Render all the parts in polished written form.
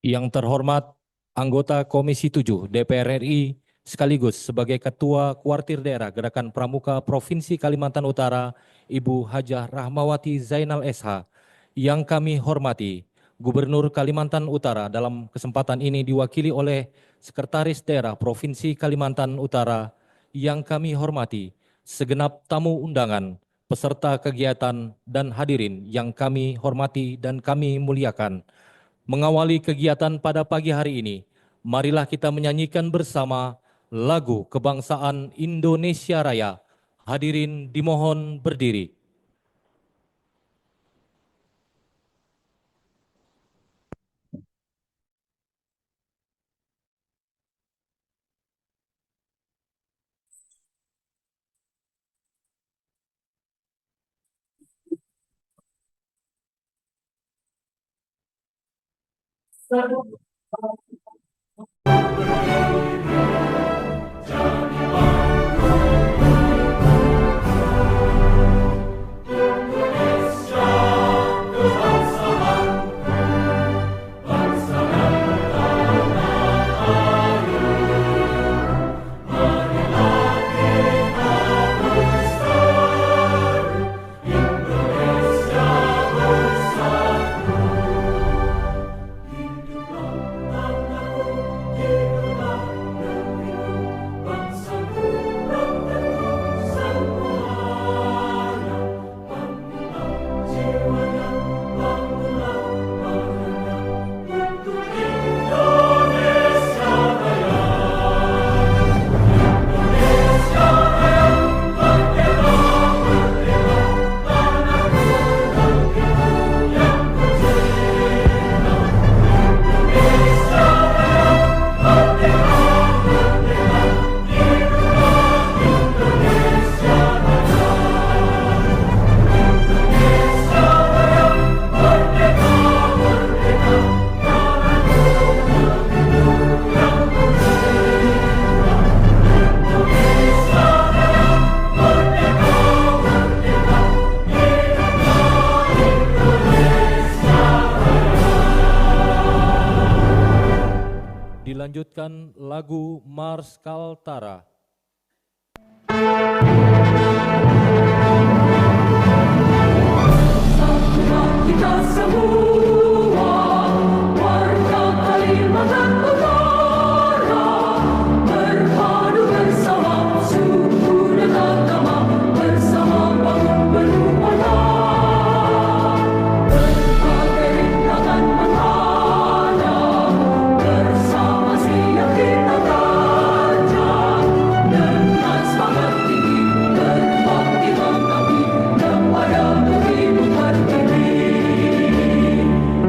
Yang terhormat anggota Komisi 7 DPR RI sekaligus sebagai Ketua Kuartir Daerah Gerakan Pramuka Provinsi Kalimantan Utara, Ibu Hajah Rahmawati Zainal SH. Yang kami hormati, Gubernur Kalimantan Utara dalam kesempatan ini diwakili oleh Sekretaris Daerah Provinsi Kalimantan Utara. Yang kami hormati, segenap tamu undangan, peserta kegiatan dan hadirin yang kami hormati dan kami muliakan. Mengawali kegiatan pada pagi hari ini, marilah kita menyanyikan bersama lagu kebangsaan Indonesia Raya. Hadirin dimohon berdiri. Dilanjutkan lagu Mars Kaltara. Kita semua warga Kalimantan Utara berpadu bersama suku dan agama, bersama bangun berumah. Berbagai rintangan menghadap, bersama siap kita tajam, dengan semangat tinggi berbakti mengabdi kepada bumi pertiwi.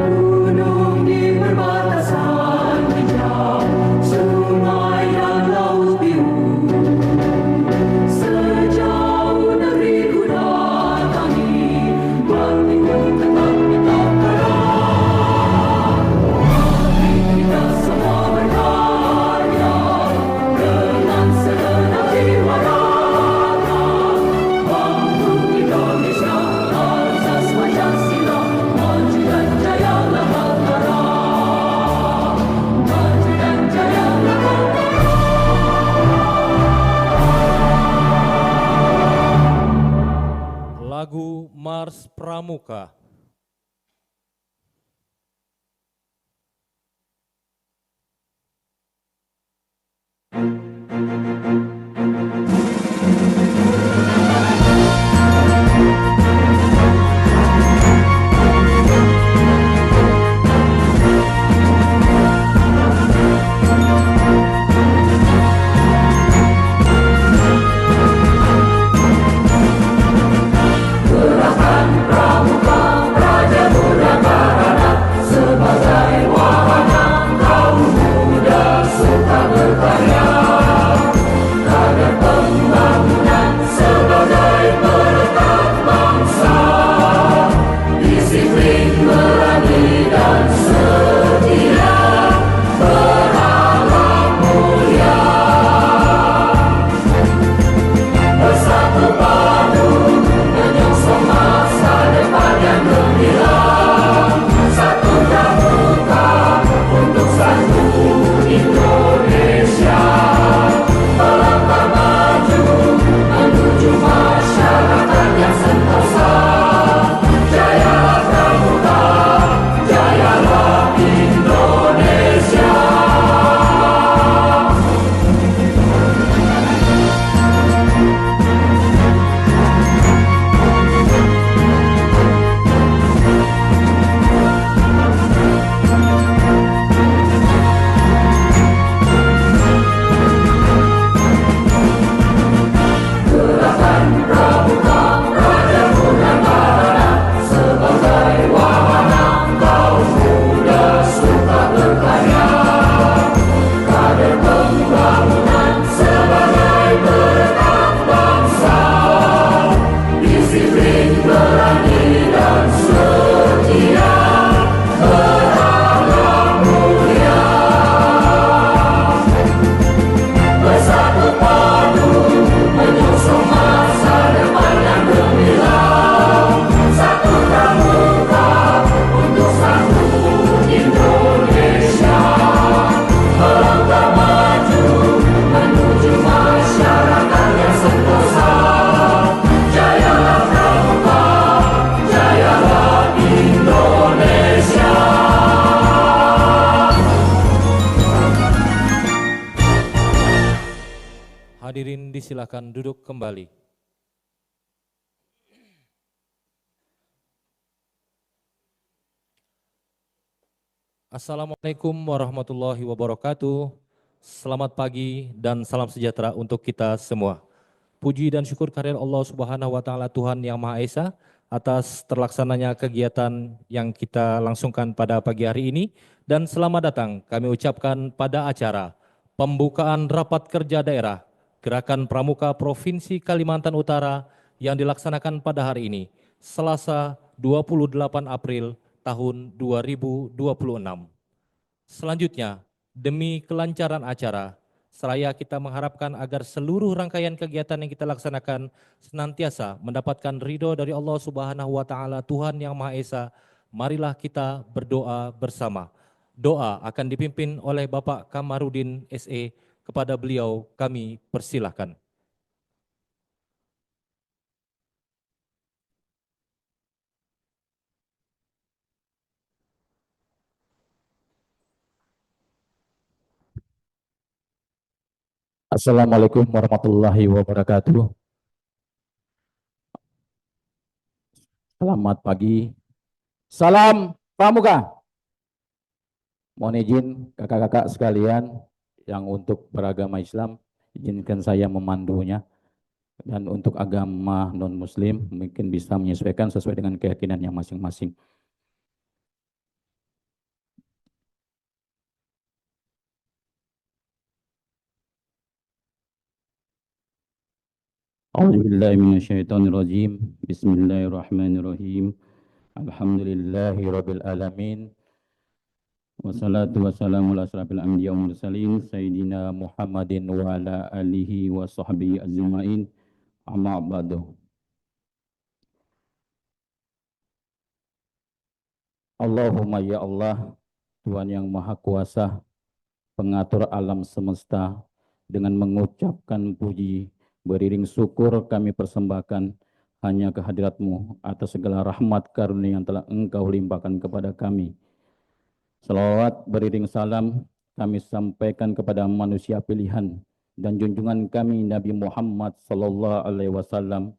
Gunung di perbatasan hijau, sungai dan laut biru, sejauh negeri ku datangi, baktiku tetap kita perang. Mari kita semua berkarya dengan segenap jiwa raga, bangku Indonesia, asas Pancasila, maju dan jaya Nusantara, maju dan jaya Nusantara. Lagu Mars Pramuka. Gerakan Pramuka disilakan duduk kembali. Assalamualaikum warahmatullahi wabarakatuh. Selamat pagi dan salam sejahtera untuk kita semua. Puji dan syukur kehadirat Allah Subhanahu wa taala Tuhan Yang Maha Esa atas terlaksananya kegiatan yang kita langsungkan pada pagi hari ini, dan selamat datang kami ucapkan pada acara pembukaan rapat kerja daerah Gerakan Pramuka Provinsi Kalimantan Utara yang dilaksanakan pada hari ini, Selasa 28 April tahun 2026. Selanjutnya, demi kelancaran acara, seraya kita mengharapkan agar seluruh rangkaian kegiatan yang kita laksanakan senantiasa mendapatkan ridho dari Allah Subhanahu wa taala Tuhan Yang Maha Esa. Marilah kita berdoa bersama. Doa akan dipimpin oleh Bapak Kamarudin SE. Kepada beliau kami persilahkan. Assalamualaikum warahmatullahi wabarakatuh. Selamat pagi. Salam Pramuka. Mohon izin kakak-kakak sekalian yang untuk beragama Islam, izinkan saya memandunya. Dan untuk agama non-muslim mungkin bisa menyesuaikan sesuai dengan keyakinannya masing-masing. A'udzubillahi minasyaitonirrajim. Bismillahirrahmanirrahim. Alhamdulillahirabbil alamin. Wassalatu wassalamu ala asrafil anbiya wal mursalin sayyidina Muhammadin wa ala alihi wa sahbihi ajmain. Amma ba'du. Allahumma ya Allah, Tuhan yang Maha Kuasa, pengatur alam semesta, dengan mengucapkan puji, beriring syukur kami persembahkan hanya kehadirat-Mu atas segala rahmat karunia yang telah Engkau limpahkan kepada kami. Salawat beriring salam kami sampaikan kepada manusia pilihan dan junjungan kami Nabi Muhammad sallallahu alaihi wasallam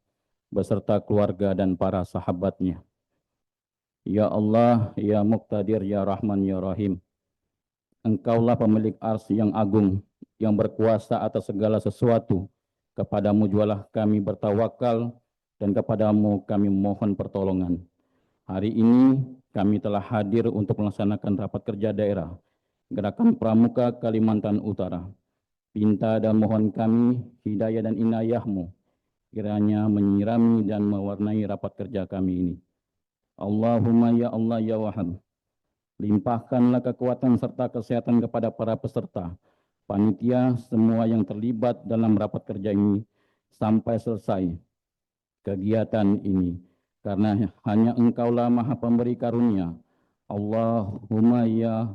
beserta keluarga dan para sahabatnya. Ya Allah, ya Muqtadir, ya Rahman, ya Rahim. Engkaulah pemilik arsy yang agung, yang berkuasa atas segala sesuatu. Kepadamu jualah kami bertawakal, dan kepadamu kami mohon pertolongan. Hari ini kami telah hadir untuk melaksanakan rapat kerja daerah Gerakan Pramuka Kalimantan Utara. Pinta dan mohon kami hidayah dan inayah-Mu kiranya menyirami dan mewarnai rapat kerja kami ini. Allahumma ya Allah ya Wahhab, limpahkanlah kekuatan serta kesehatan kepada para peserta, panitia, semua yang terlibat dalam rapat kerja ini sampai selesai kegiatan ini. Karena hanya Engkaulah Maha Pemberi karunia. Allahumma ya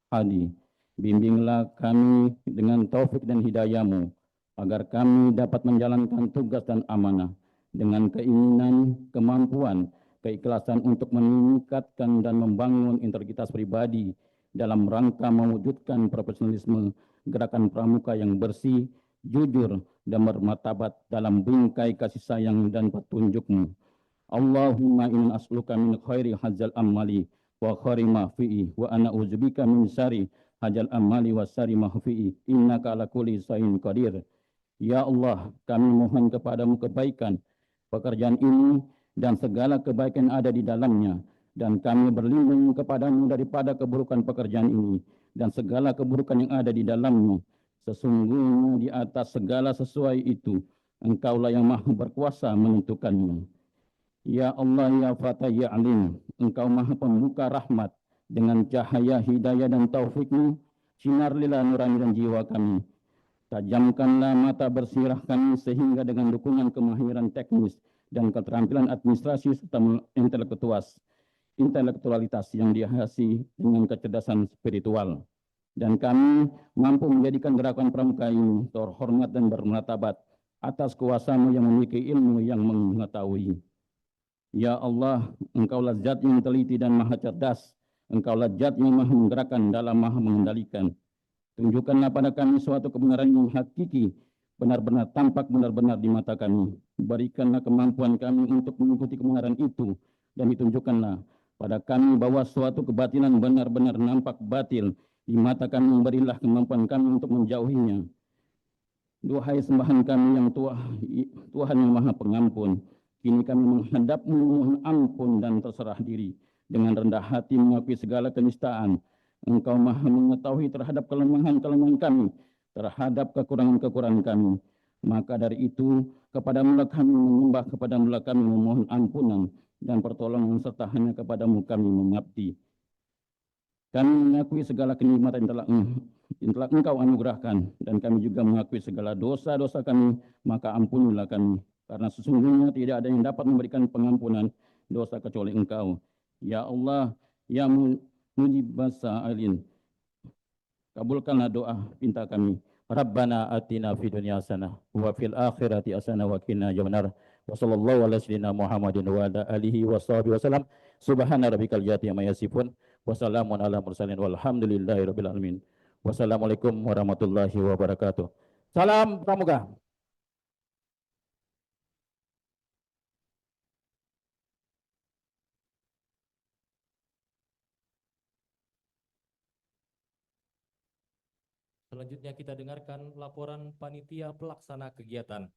Hadi, bimbinglah kami dengan taufik dan hidayah-Mu agar kami dapat menjalankan tugas dan amanah dengan keinginan, kemampuan, keikhlasan untuk meningkatkan dan membangun integritas pribadi dalam rangka mewujudkan profesionalisme gerakan pramuka yang bersih, jujur, dan bermartabat dalam bingkai kasih sayang dan petunjuk-Mu. Allahumma inna as'aluka min khairi hadzal amali wa khairi ma fi'i wa ana uzbika min syarri hadzal amali wa syarri ma fi'i innaka ala kulli syai'in qadir. Ya Allah, kami mohon kepadamu kebaikan pekerjaan ini dan segala kebaikan ada di dalamnya, dan kami berlindung kepadamu daripada keburukan pekerjaan ini dan segala keburukan yang ada di dalamnya. Sesungguhnya di atas segala sesuai itu Engkaulah yang Maha berkuasa menentukannya. Ya Allah ya Fatah ya Alim, Engkau Maha pembuka rahmat, dengan cahaya hidayah dan taufik-Mu sinarlilah nurani dan jiwa kami. Tajamkanlah mata bersirah kami sehingga dengan dukungan kemahiran teknis dan keterampilan administrasi serta intelektualitas yang dihiasi dengan kecerdasan spiritual, dan kami mampu menjadikan gerakan pramuka ini terhormat dan bermartabat atas kuasa-Mu yang memiliki ilmu yang mengetahui. Ya Allah, Engkaulah Zat yang teliti dan maha cerdas. Engkaulah Zat yang maha menggerakkan dalam maha mengendalikan. Tunjukkanlah pada kami suatu kebenaran yang hakiki benar-benar tampak benar-benar di mata kami. Berikanlah kemampuan kami untuk mengikuti kebenaran itu, dan ditunjukkanlah pada kami bahwa suatu kebatilan benar-benar nampak batil di mata kami. Berilah kemampuan kami untuk menjauhinya. Duhai sembahan kami yang Tuhan yang Maha Pengampun, kini kami menghadap-Mu mohon ampun dan terserah diri. Dengan rendah hati mengakui segala kenistaan. Engkau Maha mengetahui terhadap kelemahan-kelemahan kami, terhadap kekurangan-kekurangan kami. Maka dari itu, kepadamu kami menyembah, kepadamu kami memohon ampunan dan pertolongan, serta hanya kepadamu kami mengabdi. Kami mengakui segala kenikmatan yang telah Engkau anugerahkan, dan kami juga mengakui segala dosa-dosa kami, maka ampunilah kami. Karena sesungguhnya tidak ada yang dapat memberikan pengampunan dosa kecuali Engkau. Ya Allah, ya mujibas sa'ilin, kabulkanlah doa pinta kami. Rabbana atina fid dunya hasanah wa fil akhirati hasanah wa qina adzabannar. Wa sallallahu ala sayyidina Muhammadin wa ala alihi wa sahbihi wasallam. Subhana rabbikal izzati amma yasifun wa salamun ala mursalin walhamdulillahi rabbil alamin. Wassalamualaikum warahmatullahi wabarakatuh. Salam pramuka. Selanjutnya kita dengarkan laporan panitia pelaksana kegiatan.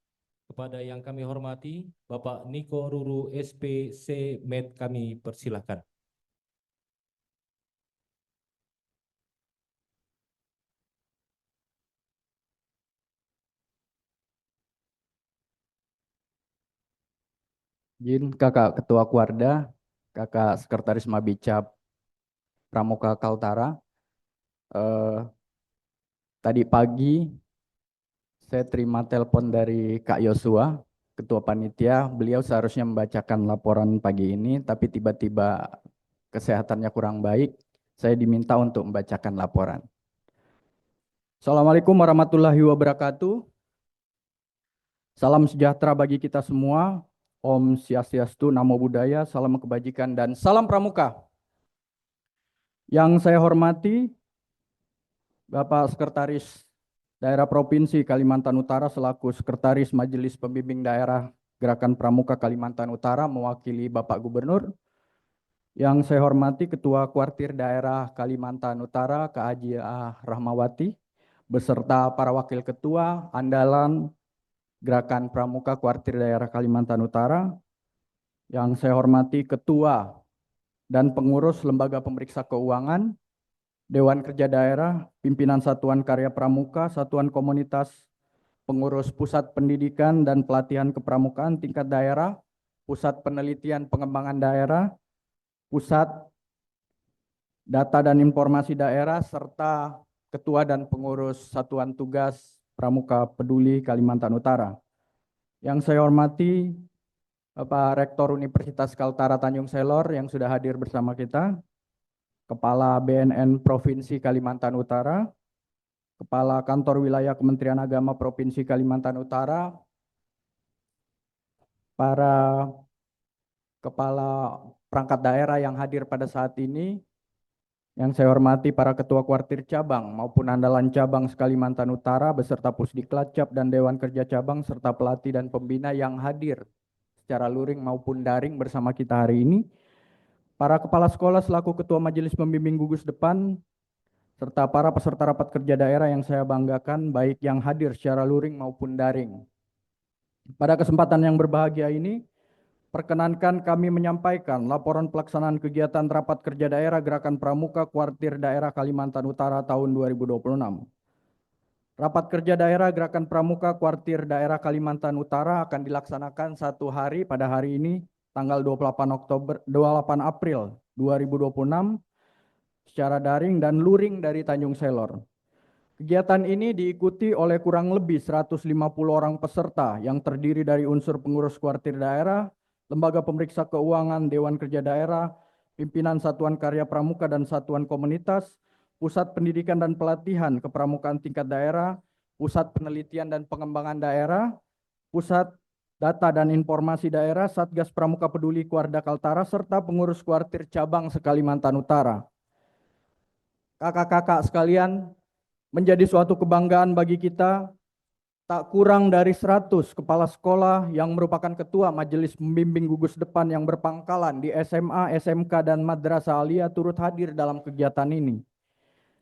Kepada yang kami hormati, Bapak Niko Ruru SPC Med, kami persilahkan. Izin Kakak Ketua Kuarda, Kakak Sekretaris Mabicap Pramuka Kaltara. Tadi pagi saya terima telepon dari Kak Yosua, Ketua Panitia. Beliau seharusnya membacakan laporan pagi ini, tapi tiba-tiba kesehatannya kurang baik. Saya diminta untuk membacakan laporan. Assalamualaikum warahmatullahi wabarakatuh. Salam sejahtera bagi kita semua. Om Swastiastu, Namo Buddhaya, salam kebajikan, dan salam pramuka. Yang saya hormati, Bapak Sekretaris Daerah Provinsi Kalimantan Utara selaku Sekretaris Majelis Pembimbing Daerah Gerakan Pramuka Kalimantan Utara mewakili Bapak Gubernur. Yang saya hormati Ketua Kuartir Daerah Kalimantan Utara, Kak Hajah Rahmawati, beserta para Wakil Ketua Andalan Gerakan Pramuka Kuartir Daerah Kalimantan Utara. Yang saya hormati Ketua dan Pengurus Lembaga Pemeriksa Keuangan, Dewan Kerja Daerah, Pimpinan Satuan Karya Pramuka, Satuan Komunitas, Pengurus Pusat Pendidikan dan Pelatihan Kepramukaan tingkat daerah, Pusat Penelitian Pengembangan Daerah, Pusat Data dan Informasi Daerah, serta Ketua dan Pengurus Satuan Tugas Pramuka Peduli Kalimantan Utara. Yang saya hormati Bapak Rektor Universitas Kaltara Tanjung Selor yang sudah hadir bersama kita, Kepala BNN Provinsi Kalimantan Utara, Kepala Kantor Wilayah Kementerian Agama Provinsi Kalimantan Utara, para kepala perangkat daerah yang hadir pada saat ini, yang saya hormati para Ketua Kuartir Cabang maupun Andalan Cabang Kalimantan Utara beserta Pusdiklat Cap dan Dewan Kerja Cabang serta pelatih dan pembina yang hadir secara luring maupun daring bersama kita hari ini, para kepala sekolah selaku Ketua Majelis Pembimbing Gugus Depan, serta para peserta rapat kerja daerah yang saya banggakan baik yang hadir secara luring maupun daring. Pada kesempatan yang berbahagia ini, perkenankan kami menyampaikan laporan pelaksanaan kegiatan rapat kerja daerah Gerakan Pramuka Kuartir Daerah Kalimantan Utara tahun 2026. Rapat kerja daerah Gerakan Pramuka Kuartir Daerah Kalimantan Utara akan dilaksanakan satu hari pada hari ini, tanggal 28 April 2026, secara daring dan luring dari Tanjung Selor. Kegiatan ini diikuti oleh kurang lebih 150 orang peserta yang terdiri dari unsur pengurus kuartir daerah, lembaga pemeriksa keuangan, Dewan Kerja Daerah, pimpinan Satuan Karya Pramuka dan Satuan Komunitas, Pusat Pendidikan dan Pelatihan Kepramukaan tingkat daerah, Pusat Penelitian dan Pengembangan Daerah, Pusat Data dan Informasi Daerah, Satgas Pramuka Peduli Kuarda Kaltara, serta pengurus kuartir cabang se-Kalimantan Utara. Kakak-kakak sekalian, menjadi suatu kebanggaan bagi kita tak kurang dari 100 kepala sekolah yang merupakan ketua majelis pembimbing gugus depan yang berpangkalan di SMA, SMK, dan Madrasah Aliyah turut hadir dalam kegiatan ini.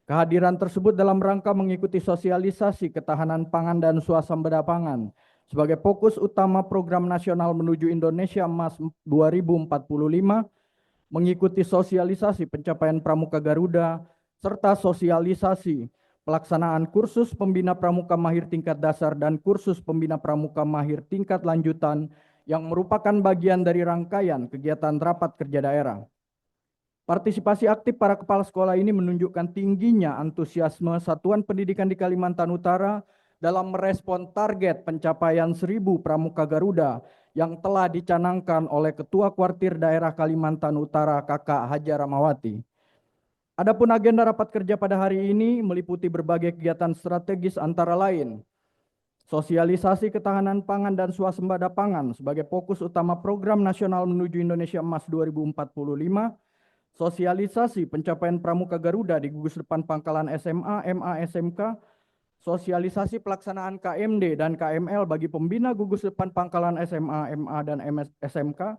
Kehadiran tersebut dalam rangka mengikuti sosialisasi ketahanan pangan dan swasembada pangan sebagai fokus utama program nasional menuju Indonesia Emas 2045, mengikuti sosialisasi pencapaian Pramuka Garuda, serta sosialisasi pelaksanaan kursus pembina pramuka mahir tingkat dasar dan kursus pembina pramuka mahir tingkat lanjutan yang merupakan bagian dari rangkaian kegiatan rapat kerja daerah. Partisipasi aktif para kepala sekolah ini menunjukkan tingginya antusiasme Satuan Pendidikan di Kalimantan Utara dalam merespon target pencapaian 1000 Pramuka Garuda yang telah dicanangkan oleh Ketua Kuartir Daerah Kalimantan Utara Kakak Hajar Rahmawati. Adapun agenda rapat kerja pada hari ini meliputi berbagai kegiatan strategis antara lain sosialisasi ketahanan pangan dan swasembada pangan sebagai fokus utama program nasional menuju Indonesia Emas 2045, sosialisasi pencapaian Pramuka Garuda di gugus depan pangkalan SMA, MA, SMK, sosialisasi pelaksanaan KMD dan KML bagi pembina gugus depan pangkalan SMA, MA, dan SMK,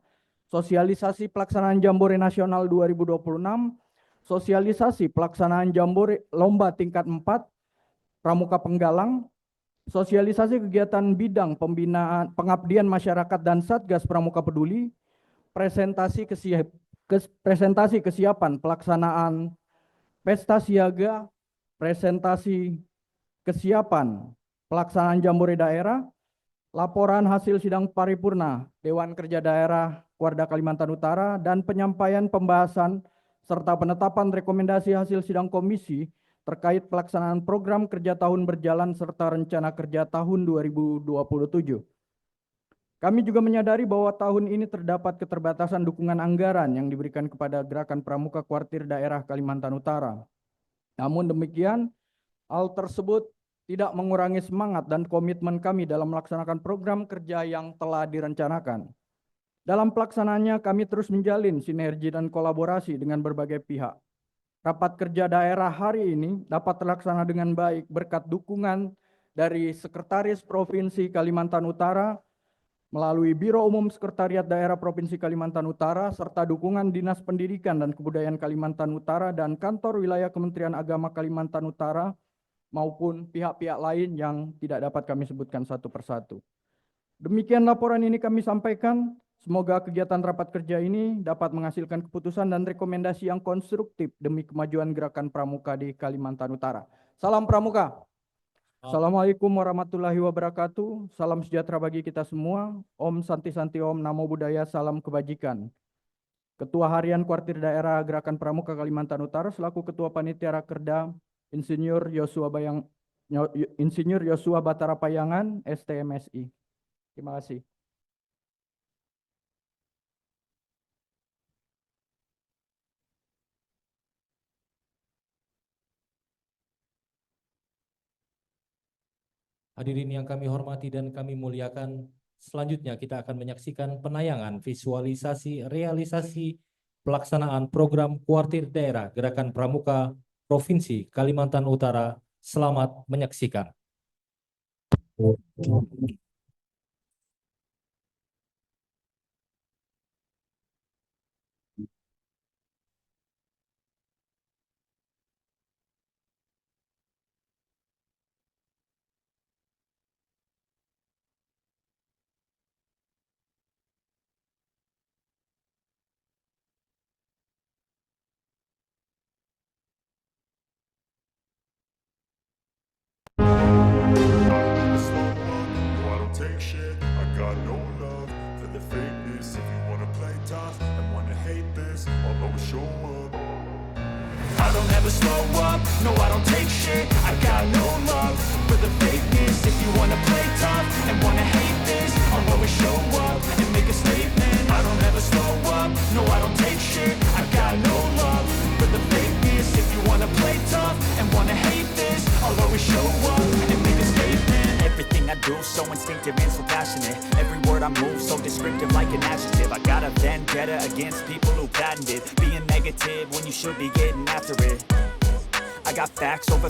sosialisasi pelaksanaan Jambore Nasional 2026, sosialisasi pelaksanaan Jambore Lomba tingkat 4, Pramuka Penggalang, sosialisasi kegiatan bidang pembinaan pengabdian masyarakat dan Satgas Pramuka Peduli, presentasi kesiapan pelaksanaan pesta siaga, presentasi kesiapan pelaksanaan Jambore daerah, laporan hasil sidang paripurna Dewan Kerja Daerah Kuarda Kalimantan Utara, dan penyampaian pembahasan serta penetapan rekomendasi hasil sidang komisi terkait pelaksanaan program kerja tahun berjalan serta rencana kerja tahun 2027. Kami juga menyadari bahwa tahun ini terdapat keterbatasan dukungan anggaran yang diberikan kepada Gerakan Pramuka Kuartir Daerah Kalimantan Utara. Namun demikian, hal tersebut tidak mengurangi semangat dan komitmen kami dalam melaksanakan program kerja yang telah direncanakan. Dalam pelaksanaannya, kami terus menjalin sinergi dan kolaborasi dengan berbagai pihak. Rapat kerja daerah hari ini dapat terlaksana dengan baik berkat dukungan dari Sekretaris Provinsi Kalimantan Utara, melalui Biro Umum Sekretariat Daerah Provinsi Kalimantan Utara, serta dukungan Dinas Pendidikan dan Kebudayaan Kalimantan Utara dan Kantor Wilayah Kementerian Agama Kalimantan Utara, maupun pihak-pihak lain yang tidak dapat kami sebutkan satu persatu. Demikian laporan ini kami sampaikan. Semoga kegiatan rapat kerja ini dapat menghasilkan keputusan dan rekomendasi yang konstruktif demi kemajuan gerakan pramuka di Kalimantan Utara. Salam Pramuka. Assalamualaikum warahmatullahi wabarakatuh. Salam sejahtera bagi kita semua. Om Santi Santi Om, Namo Buddhaya, salam kebajikan. Ketua Harian Kuartir Daerah Gerakan Pramuka Kalimantan Utara selaku Ketua Panitia Rakerda Insinyur Yosua Batara Payangan, STMSI. Terima kasih. Hadirin yang kami hormati dan kami muliakan, selanjutnya kita akan menyaksikan penayangan visualisasi realisasi pelaksanaan program Kuartir Daerah Gerakan Pramuka Provinsi Kalimantan Utara. Selamat menyaksikan. Take shit, I got no love for the fakeness. If you wanna play tough and wanna hate this, I'll always show up. I don't ever slow up, no I don't take shit. I got no love for the fakeness. If you wanna play tough and wanna hate this, I'll always show up and make a statement. I don't ever slow up, no I don't take shit. I got no love for the fakeness. If you wanna play tough and wanna hate this, I'll always show up and make a statement. Everything I do so instinctive and so passionate. Every word I move so descriptive like an adjective. I got a vendetta against people who patented being negative when you should be getting after it. I got facts over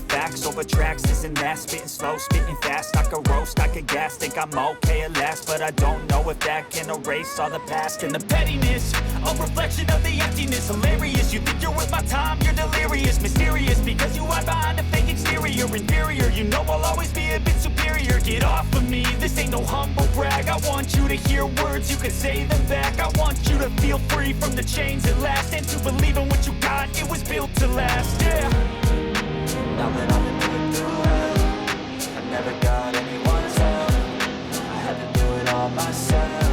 tracks, this and that, spitting slow, spitting fast. I could roast, I could gas, think I'm okay at last, but I don't know if that can erase all the past. And the pettiness, a reflection of the emptiness. Hilarious, you think you're worth my time, you're delirious. Mysterious, because you hide behind a fake exterior. Inferior, you know I'll always be a bit superior. Get off of me, this ain't no humble brag. I want you to hear words, you can say them back. I want you to feel free from the chains at last, and to believe in what you got, it was built to last, yeah. Now that I've been put through hell, I never got anyone's help. I had to do it all myself.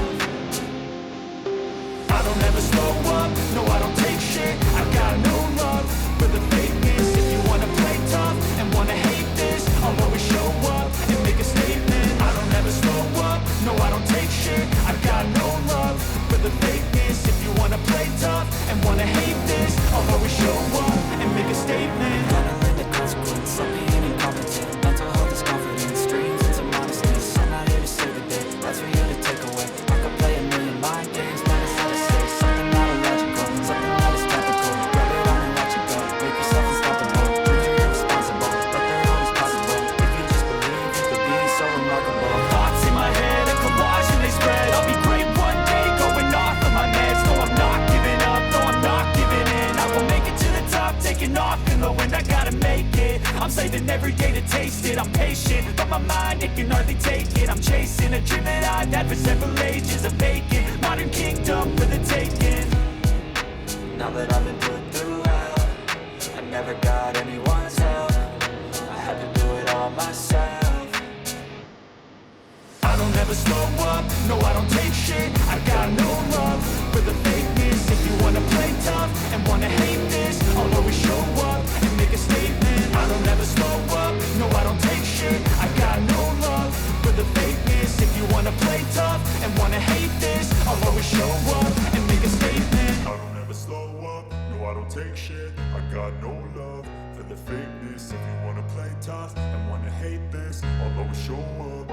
I don't ever slow up, no I don't take shit. I got no love for the fakeness. If you wanna play tough and wanna hate this, I'll always show up and make a statement. I don't ever slow up, no I don't take shit. I got no love for the fakeness. If you wanna play tough and wanna hate this, I'll always show up and make a statement. Handling the consequence of being incompetent. Not to hold this confidence, dreams and some modestness. I'm not here to save the day, that's for you to take away. I could play a million mind games, but it's not to say something not illogical, something that is topical. Grab it on and watch it go. Make yourself unstoppable. Dreams are irresponsible, but they're always possible. If you just believe, you could be so remarkable. Thoughts in my head, a collage and they spread. I'll be great one day, going off of my meds. No, I'm not giving up, no, I'm not giving in. I will make it to the top, taking off in the wind. I gotta make it. I'm saving every day to taste it. I'm patient, but my mind, it can hardly take it. I'm chasing a dream that I've had for several ages. A vacant modern kingdom for the taking. Now that I've been put through hell, I never got anyone's help. I had to do it all myself. I don't ever slow up, no I don't take shit. I got no love for the fakeness. If you wanna play tough and wanna hate this, I'll always show up and make a statement. I don't ever slow up, no I don't take shit. I got no love for the fakeness. If you wanna play tough and wanna hate this, I'll always show up and make a statement. I don't ever slow up, no I don't take shit. I got no love for the fakeness. If you wanna play tough and wanna hate this, I'll always show up.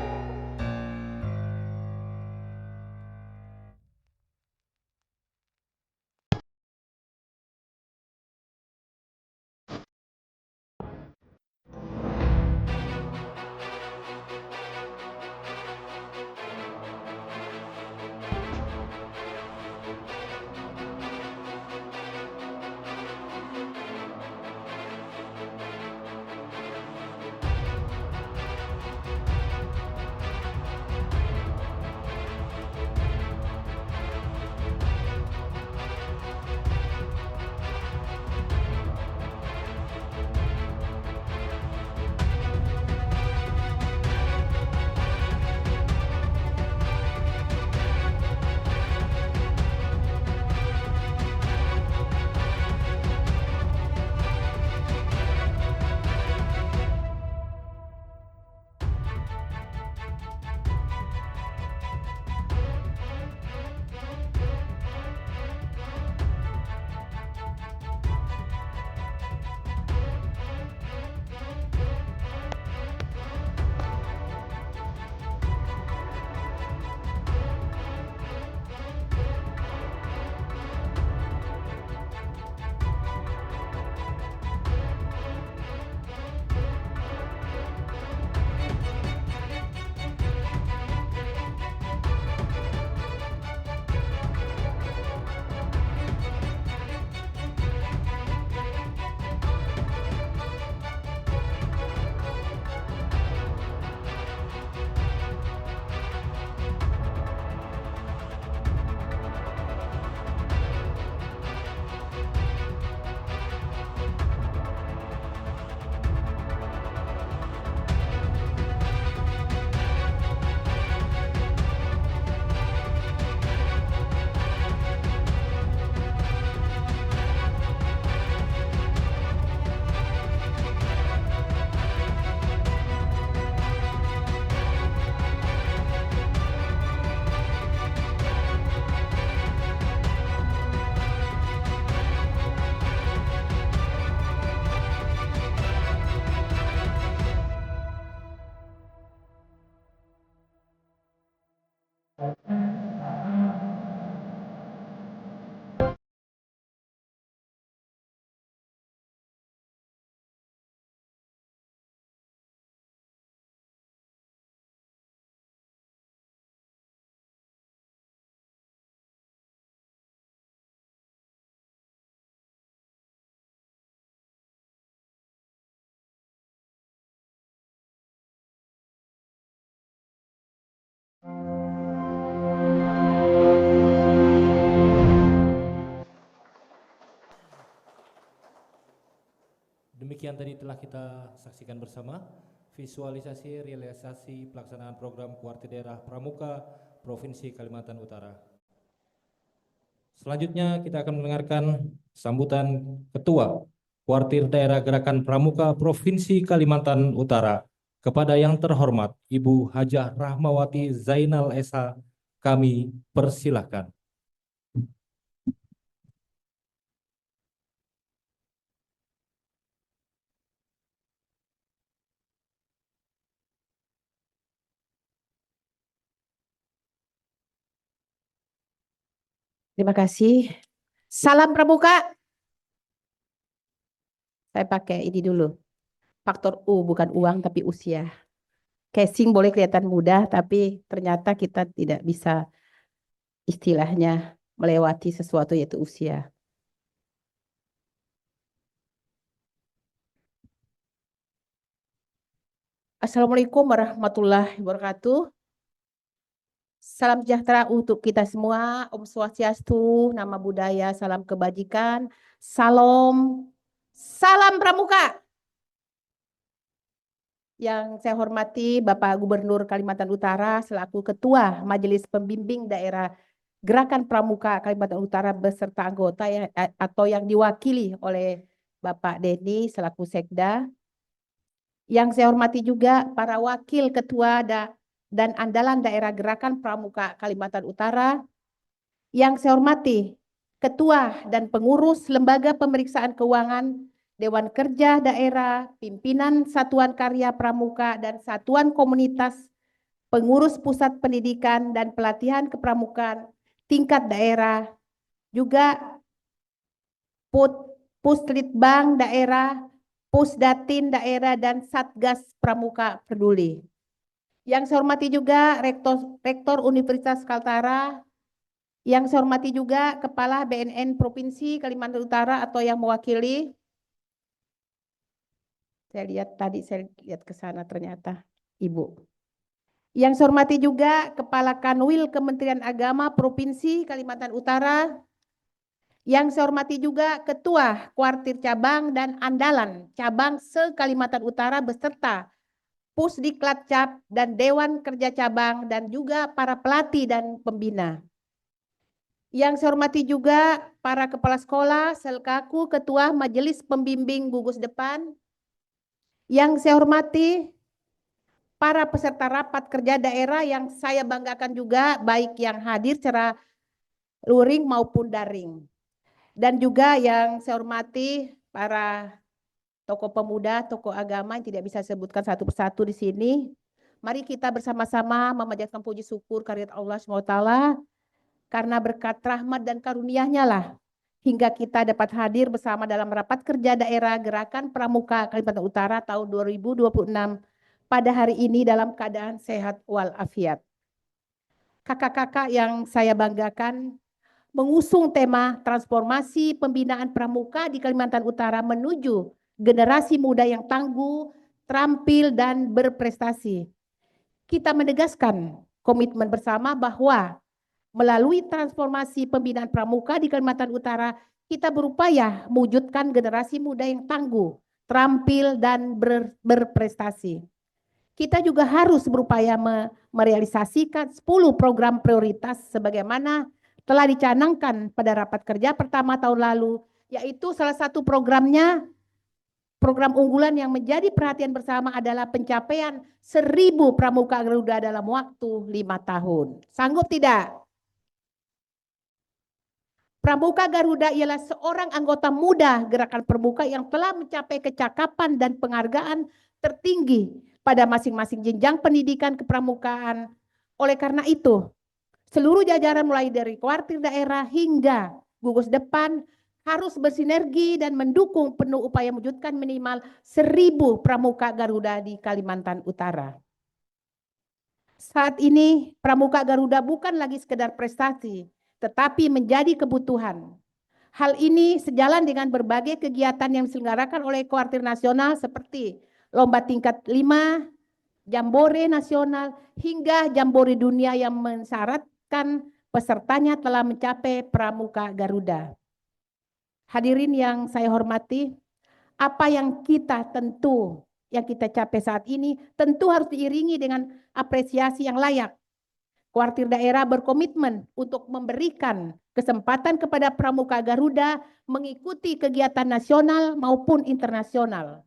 Demikian tadi telah kita saksikan bersama visualisasi realisasi pelaksanaan program Kuartir Daerah Pramuka Provinsi Kalimantan Utara. Selanjutnya kita akan mendengarkan sambutan Ketua Kuartir Daerah Gerakan Pramuka Provinsi Kalimantan Utara. Kepada yang terhormat Ibu Hajah Rahmawati Zainal Esa, kami persilahkan. Terima kasih. Salam Pramuka. Saya pakai ini dulu. Faktor U, bukan uang tapi usia. Casing boleh kelihatan mudah, tapi ternyata kita tidak bisa istilahnya melewati sesuatu yaitu usia. Assalamualaikum warahmatullahi wabarakatuh. Salam sejahtera untuk kita semua. Om Swastiastu, nama budaya, salam kebajikan. Salam Pramuka. Yang saya hormati Bapak Gubernur Kalimantan Utara selaku Ketua Majelis Pembimbing Daerah Gerakan Pramuka Kalimantan Utara beserta anggota atau yang diwakili oleh Bapak Denny selaku Sekda. Yang saya hormati juga para wakil ketua dan andalan daerah Gerakan Pramuka Kalimantan Utara. Yang saya hormati ketua dan pengurus Lembaga Pemeriksaan Keuangan, Dewan Kerja Daerah, pimpinan Satuan Karya Pramuka dan Satuan Komunitas, pengurus Pusat Pendidikan dan Pelatihan Kepramukaan tingkat daerah, juga Puslitbang daerah, Pusdatin daerah dan Satgas Pramuka Peduli. Yang saya hormati juga Rektor Universitas Kaltara, yang saya hormati juga Kepala BNN Provinsi Kalimantan Utara atau yang mewakili. Saya lihat ke sana ternyata Ibu. Yang saya hormati juga Kepala Kanwil Kementerian Agama Provinsi Kalimantan Utara. Yang saya hormati juga Ketua Kuartir Cabang dan Andalan Cabang se-Kalimantan Utara beserta Pusdiklat Cap dan Dewan Kerja Cabang dan juga para pelatih dan pembina. Yang saya hormati juga para kepala sekolah selaku Ketua Majelis Pembimbing Gugus Depan. Yang saya hormati para peserta rapat kerja daerah yang saya banggakan juga baik yang hadir secara luring maupun daring. Dan juga yang saya hormati para tokoh pemuda, tokoh agama yang tidak bisa sebutkan satu persatu di sini. Mari kita bersama-sama memanjatkan puji syukur kehadirat Allah SWT karena berkat rahmat dan karunia-Nya lah hingga kita dapat hadir bersama dalam rapat kerja daerah Gerakan Pramuka Kalimantan Utara tahun 2026 pada hari ini dalam keadaan sehat walafiat. Kakak-kakak yang saya banggakan, mengusung tema transformasi pembinaan pramuka di Kalimantan Utara menuju generasi muda yang tangguh, terampil, dan berprestasi. Kita menegaskan komitmen bersama bahwa melalui transformasi pembinaan pramuka di Kalimantan Utara, kita berupaya mewujudkan generasi muda yang tangguh, terampil, dan berprestasi. Kita juga harus berupaya merealisasikan 10 program prioritas sebagaimana telah dicanangkan pada rapat kerja pertama tahun lalu, yaitu salah satu programnya, program unggulan yang menjadi perhatian bersama adalah pencapaian 1000 pramuka Garuda dalam waktu 5 tahun. Sanggup tidak? Pramuka Garuda ialah seorang anggota muda Gerakan Pramuka yang telah mencapai kecakapan dan penghargaan tertinggi pada masing-masing jenjang pendidikan kepramukaan. Oleh karena itu, seluruh jajaran mulai dari kuartir daerah hingga gugus depan harus bersinergi dan mendukung penuh upaya mewujudkan minimal 1000 pramuka Garuda di Kalimantan Utara. Saat ini Pramuka Garuda bukan lagi sekedar prestasi, tetapi menjadi kebutuhan. Hal ini sejalan dengan berbagai kegiatan yang diselenggarakan oleh Kuartir Nasional seperti Lomba Tingkat 5, Jambore Nasional, hingga Jambore Dunia yang mensyaratkan pesertanya telah mencapai Pramuka Garuda. Hadirin yang saya hormati, apa yang kita capai saat ini tentu harus diiringi dengan apresiasi yang layak. Kuartir daerah berkomitmen untuk memberikan kesempatan kepada Pramuka Garuda mengikuti kegiatan nasional maupun internasional.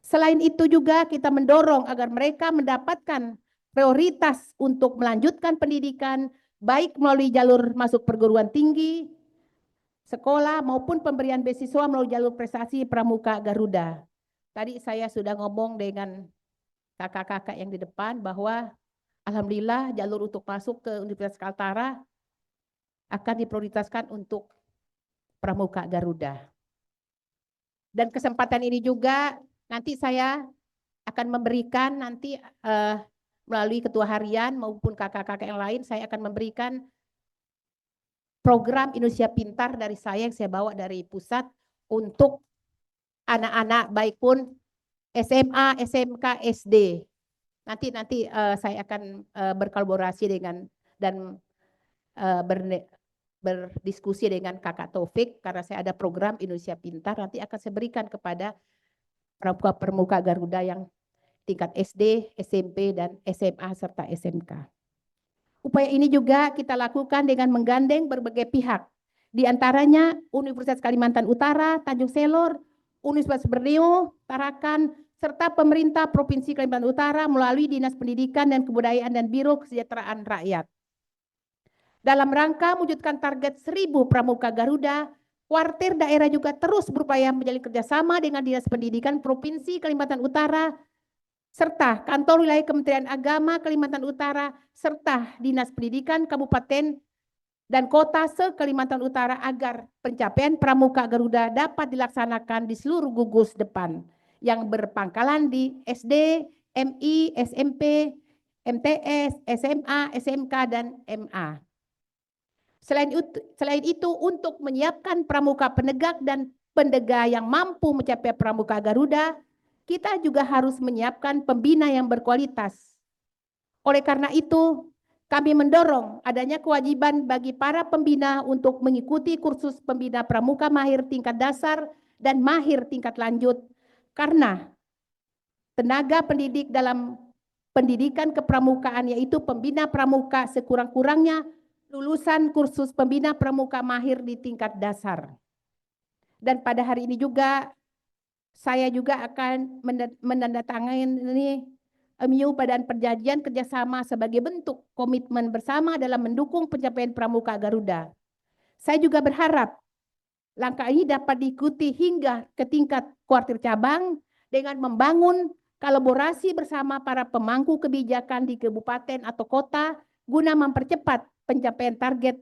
Selain itu juga kita mendorong agar mereka mendapatkan prioritas untuk melanjutkan pendidikan baik melalui jalur masuk perguruan tinggi, sekolah maupun pemberian beasiswa melalui jalur prestasi Pramuka Garuda. Tadi saya sudah ngomong dengan kakak-kakak yang di depan bahwa alhamdulillah jalur untuk masuk ke Universitas Kaltara akan diprioritaskan untuk Pramuka Garuda. Dan kesempatan ini juga nanti saya akan memberikan melalui ketua harian maupun kakak-kakak yang lain, saya akan memberikan program Indonesia Pintar dari saya yang saya bawa dari pusat untuk anak-anak baik pun SMA, SMK, SD. Nanti saya akan berkolaborasi dengan dan berdiskusi dengan Kakak Taufik karena saya ada program Indonesia Pintar, nanti akan saya berikan kepada Pramuka Garuda yang tingkat SD, SMP, dan SMA serta SMK. Upaya ini juga kita lakukan dengan menggandeng berbagai pihak, di antaranya Universitas Kalimantan Utara, Tanjung Selor, Universitas Borneo, Tarakan, serta pemerintah Provinsi Kalimantan Utara melalui Dinas Pendidikan dan Kebudayaan dan Biro Kesejahteraan Rakyat. Dalam rangka mewujudkan target 1000 Pramuka Garuda, kuartir daerah juga terus berupaya menjalin kerjasama dengan Dinas Pendidikan Provinsi Kalimantan Utara, serta Kantor Wilayah Kementerian Agama Kalimantan Utara, serta Dinas Pendidikan Kabupaten dan Kota se-Kalimantan Utara agar pencapaian Pramuka Garuda dapat dilaksanakan di seluruh gugus depan yang berpangkalan di SD, MI, SMP, MTS, SMA, SMK, dan MA. Selain itu, untuk menyiapkan pramuka penegak dan pendega yang mampu mencapai Pramuka Garuda, kita juga harus menyiapkan pembina yang berkualitas. Oleh karena itu, kami mendorong adanya kewajiban bagi para pembina untuk mengikuti kursus pembina pramuka mahir tingkat dasar dan mahir tingkat lanjut, karena tenaga pendidik dalam pendidikan kepramukaan yaitu pembina pramuka sekurang-kurangnya lulusan kursus pembina pramuka mahir di tingkat dasar. Dan pada hari ini juga saya juga akan menandatangani MOU Badan Perjanjian Kerjasama sebagai bentuk komitmen bersama dalam mendukung pencapaian Pramuka Garuda. Saya juga berharap langkah ini dapat diikuti hingga ke tingkat kuartir cabang dengan membangun kolaborasi bersama para pemangku kebijakan di kabupaten atau kota guna mempercepat pencapaian target.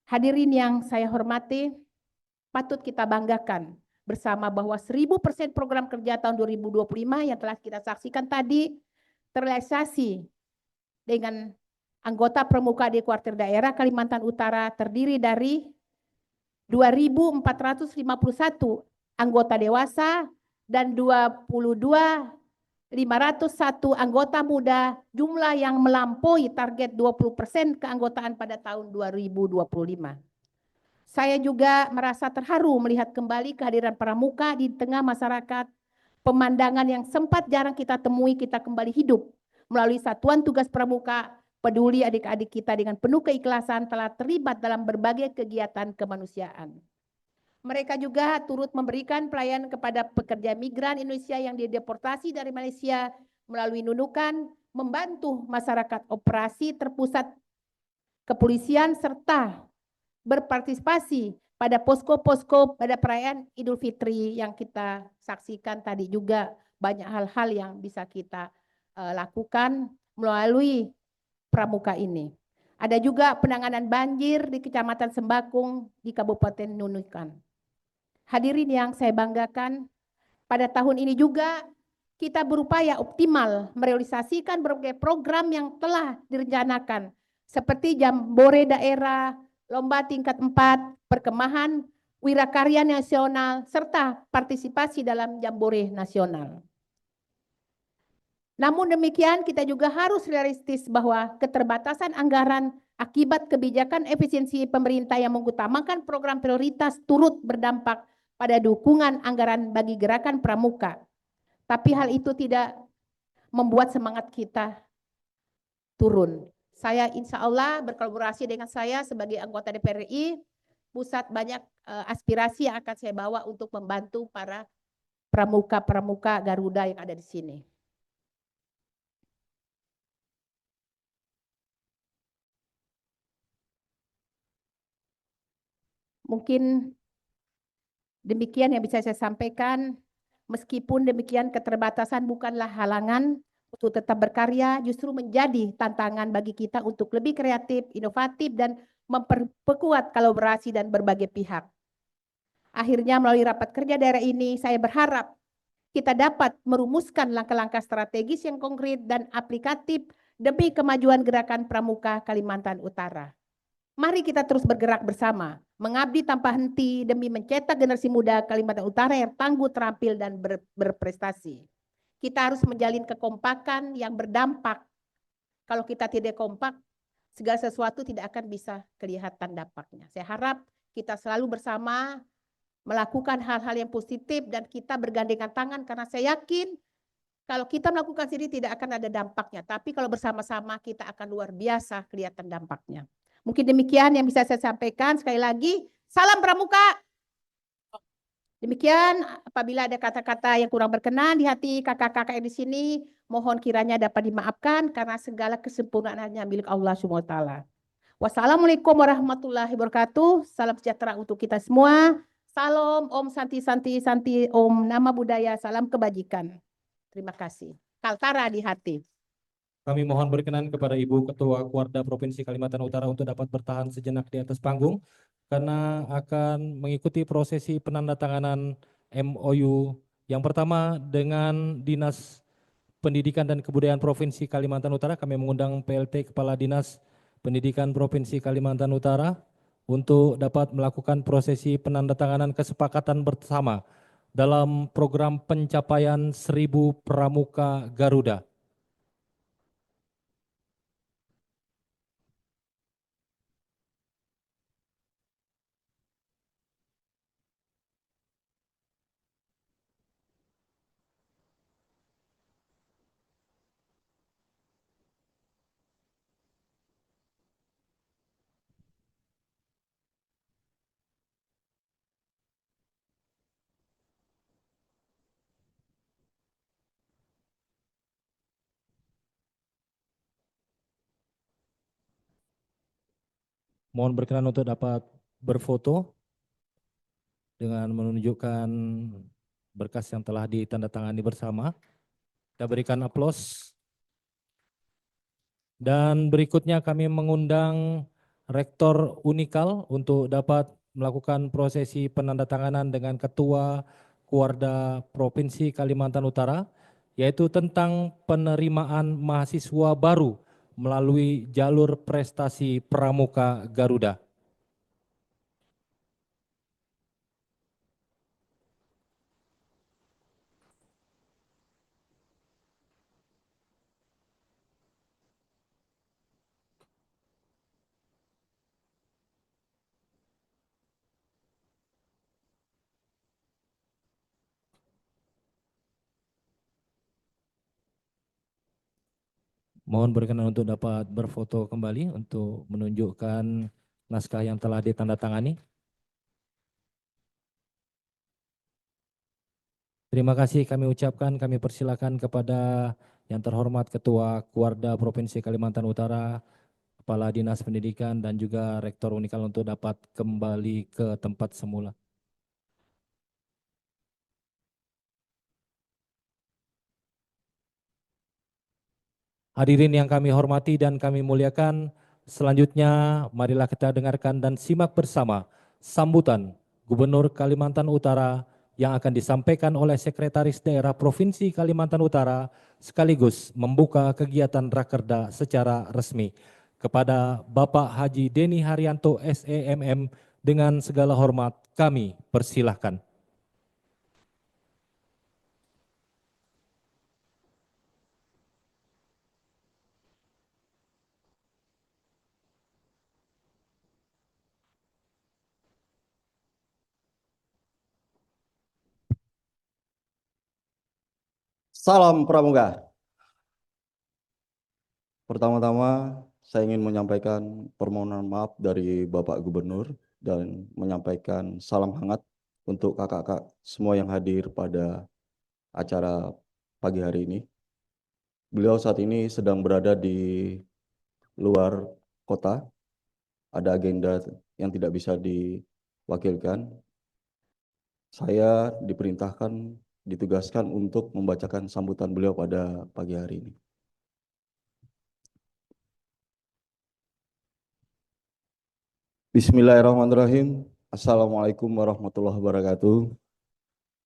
Hadirin yang saya hormati, patut kita banggakan bersama bahwa 1000% program kerja tahun 2025 yang telah kita saksikan tadi terrealisasi dengan anggota pramuka di kuartir daerah Kalimantan Utara terdiri dari 2.451 anggota dewasa dan 22.501 anggota muda, jumlah yang melampaui target 20% keanggotaan pada tahun 2025. Saya juga merasa terharu melihat kembali kehadiran pramuka di tengah masyarakat. Pemandangan yang sempat jarang kita temui, kita kembali hidup melalui Satuan Tugas Pramuka Peduli adik-adik kita dengan penuh keikhlasan telah terlibat dalam berbagai kegiatan kemanusiaan. Mereka juga turut memberikan pelayanan kepada pekerja migran Indonesia yang dideportasi dari Malaysia melalui Nunukan, membantu masyarakat operasi terpusat kepolisian serta berpartisipasi pada posko-posko pada perayaan Idul Fitri yang kita saksikan tadi juga banyak hal-hal yang bisa kita lakukan melalui pramuka ini. Ada juga penanganan banjir di Kecamatan Sembakung di Kabupaten Nunukan. Hadirin yang saya banggakan, pada tahun ini juga kita berupaya optimal merealisasikan berbagai program yang telah direncanakan seperti Jambore Daerah, Lomba Tingkat 4, Perkemahan, Wirakarya Nasional, serta partisipasi dalam Jambore Nasional. Namun demikian kita juga harus realistis bahwa keterbatasan anggaran akibat kebijakan efisiensi pemerintah yang mengutamakan program prioritas turut berdampak pada dukungan anggaran bagi gerakan pramuka. Tapi hal itu tidak membuat semangat kita turun. Saya insya Allah berkolaborasi dengan saya sebagai anggota DPR RI, pusat banyak aspirasi yang akan saya bawa untuk membantu para pramuka-pramuka Garuda yang ada di sini. Mungkin demikian yang bisa saya sampaikan. Meskipun demikian, keterbatasan bukanlah halangan untuk tetap berkarya, justru menjadi tantangan bagi kita untuk lebih kreatif, inovatif, dan memperkuat kolaborasi dan berbagai pihak. Akhirnya melalui rapat kerja daerah ini, saya berharap kita dapat merumuskan langkah-langkah strategis yang konkret dan aplikatif demi kemajuan gerakan pramuka Kalimantan Utara. Mari kita terus bergerak bersama, mengabdi tanpa henti demi mencetak generasi muda Kalimantan Utara yang tangguh, terampil, dan berprestasi. Kita harus menjalin kekompakan yang berdampak. Kalau kita tidak kompak, segala sesuatu tidak akan bisa kelihatan dampaknya. Saya harap kita selalu bersama melakukan hal-hal yang positif dan kita bergandengan tangan, karena saya yakin kalau kita melakukan sendiri tidak akan ada dampaknya. Tapi kalau bersama-sama kita akan luar biasa kelihatan dampaknya. Mungkin demikian yang bisa saya sampaikan. Sekali lagi, salam pramuka. Demikian, apabila ada kata-kata yang kurang berkenan di hati kakak-kakak yang di sini, mohon kiranya dapat dimaafkan karena segala kesempurnaan hanya milik Allah SWT. Wassalamualaikum warahmatullahi wabarakatuh. Salam sejahtera untuk kita semua. Salam, Om Santi Santi Santi, Om Nama Budaya, salam kebajikan. Terima kasih. Kaltara di hati. Kami mohon berkenan kepada Ibu Ketua Kuarda Provinsi Kalimantan Utara untuk dapat bertahan sejenak di atas panggung karena akan mengikuti prosesi penandatanganan MOU yang pertama dengan Dinas Pendidikan dan Kebudayaan Provinsi Kalimantan Utara. Kami mengundang PLT Kepala Dinas Pendidikan Provinsi Kalimantan Utara untuk dapat melakukan prosesi penandatanganan kesepakatan bersama dalam program pencapaian 1000 Pramuka Garuda. Mohon berkenan untuk dapat berfoto dengan menunjukkan berkas yang telah ditandatangani bersama. Kita berikan aplaus. Dan berikutnya kami mengundang Rektor Unikal untuk dapat melakukan prosesi penandatanganan dengan Ketua Kuarda Provinsi Kalimantan Utara, yaitu tentang penerimaan mahasiswa baru melalui jalur prestasi Pramuka Garuda. Mohon berkenan untuk dapat berfoto kembali untuk menunjukkan naskah yang telah ditandatangani. Terima kasih kami ucapkan, kami persilakan kepada yang terhormat Ketua Kuarda Provinsi Kalimantan Utara, Kepala Dinas Pendidikan dan juga Rektor Unikal untuk dapat kembali ke tempat semula. Hadirin yang kami hormati dan kami muliakan, selanjutnya marilah kita dengarkan dan simak bersama sambutan Gubernur Kalimantan Utara yang akan disampaikan oleh Sekretaris Daerah Provinsi Kalimantan Utara sekaligus membuka kegiatan Rakerda secara resmi. Kepada Bapak Haji Deni Haryanto SEMM dengan segala hormat kami persilahkan. Salam Pramuka. Pertama-tama saya ingin menyampaikan permohonan maaf dari Bapak Gubernur dan menyampaikan salam hangat untuk kakak-kakak semua yang hadir pada acara pagi hari ini. Beliau saat ini sedang berada di luar kota, ada agenda yang tidak bisa diwakilkan. Saya diperintahkan, ditugaskan untuk membacakan sambutan beliau pada pagi hari ini. Bismillahirrahmanirrahim. Assalamualaikum warahmatullahi wabarakatuh.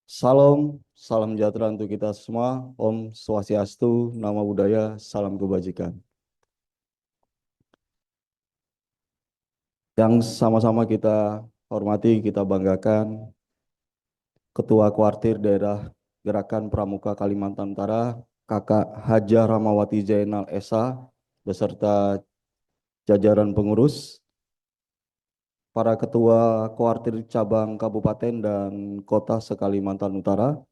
Salam sejahtera untuk kita semua. Om Swastiastu, Namo Buddhaya, salam kebajikan. Yang sama-sama kita hormati, kita banggakan, Ketua Kuartir Daerah Gerakan Pramuka Kalimantan Utara, Kakak Hajah Rahmawati Zainal Esa, beserta jajaran pengurus, para ketua kuartir cabang kabupaten dan kota se-Kalimantan Utara.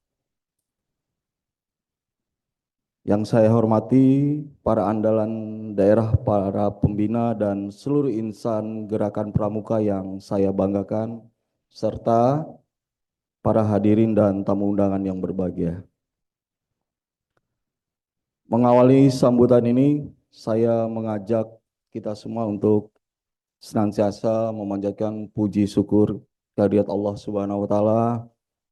Yang saya hormati para andalan daerah, para pembina dan seluruh insan gerakan pramuka yang saya banggakan, serta para hadirin dan tamu undangan yang berbahagia. Mengawali sambutan ini, saya mengajak kita semua untuk senantiasa memanjatkan puji syukur kehadirat Allah Subhanahu wa Ta'ala,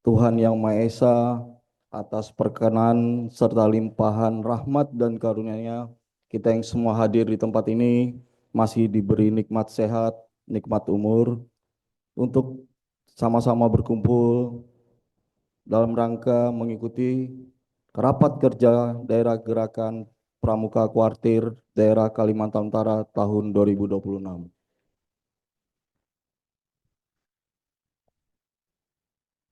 Tuhan yang Maha Esa, atas perkenan serta limpahan rahmat dan karunia-Nya. Kita yang semua hadir di tempat ini masih diberi nikmat sehat, nikmat umur, untuk sama-sama berkumpul dalam rangka mengikuti rapat kerja daerah gerakan Pramuka Kuartir daerah Kalimantan Utara tahun 2026.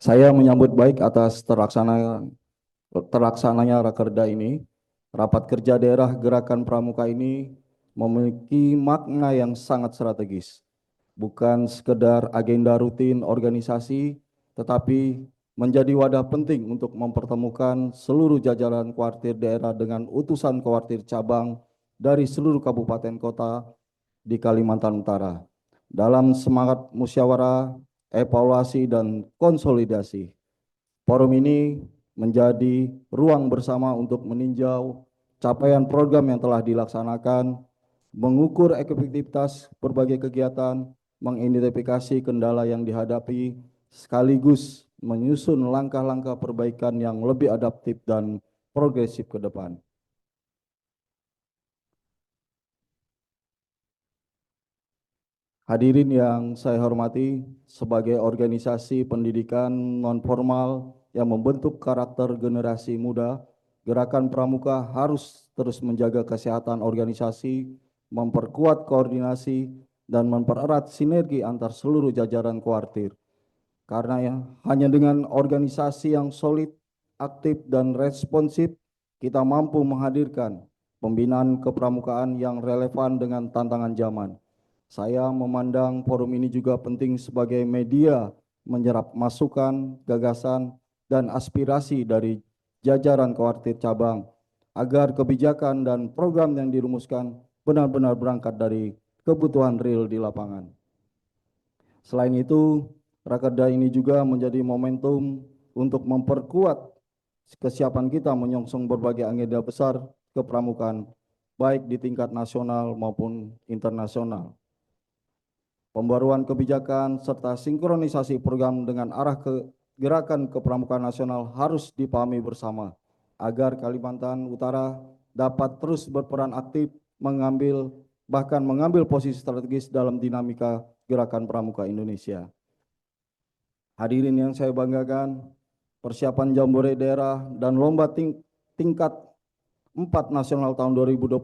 Saya menyambut baik atas terlaksananya rakerda ini. Rapat kerja daerah gerakan pramuka ini memiliki makna yang sangat strategis. Bukan sekedar agenda rutin organisasi, tetapi menjadi wadah penting untuk mempertemukan seluruh jajaran kuartir daerah dengan utusan kuartir cabang dari seluruh kabupaten kota di Kalimantan Utara. Dalam semangat musyawarah, evaluasi dan konsolidasi, forum ini menjadi ruang bersama untuk meninjau capaian program yang telah dilaksanakan, mengukur efektivitas berbagai kegiatan, mengidentifikasi kendala yang dihadapi, sekaligus menyusun langkah-langkah perbaikan yang lebih adaptif dan progresif ke depan. Hadirin yang saya hormati, sebagai organisasi pendidikan non-formal yang membentuk karakter generasi muda, Gerakan Pramuka harus terus menjaga kesehatan organisasi, memperkuat koordinasi, dan mempererat sinergi antar seluruh jajaran kuartir. Karena hanya dengan organisasi yang solid, aktif, dan responsif, kita mampu menghadirkan pembinaan kepramukaan yang relevan dengan tantangan zaman. Saya memandang forum ini juga penting sebagai media menyerap masukan, gagasan, dan aspirasi dari jajaran kuartir cabang agar kebijakan dan program yang dirumuskan benar-benar berangkat dari kebutuhan real di lapangan. Selain itu, rakerda ini juga menjadi momentum untuk memperkuat kesiapan kita menyongsong berbagai agenda besar kepramukaan, baik di tingkat nasional maupun internasional. Pembaruan kebijakan serta sinkronisasi program dengan arah gerakan kepramukaan nasional harus dipahami bersama agar Kalimantan Utara dapat terus berperan aktif bahkan mengambil posisi strategis dalam dinamika gerakan pramuka Indonesia. Hadirin yang saya banggakan, persiapan jambore daerah dan lomba tingkat 4 nasional tahun 2026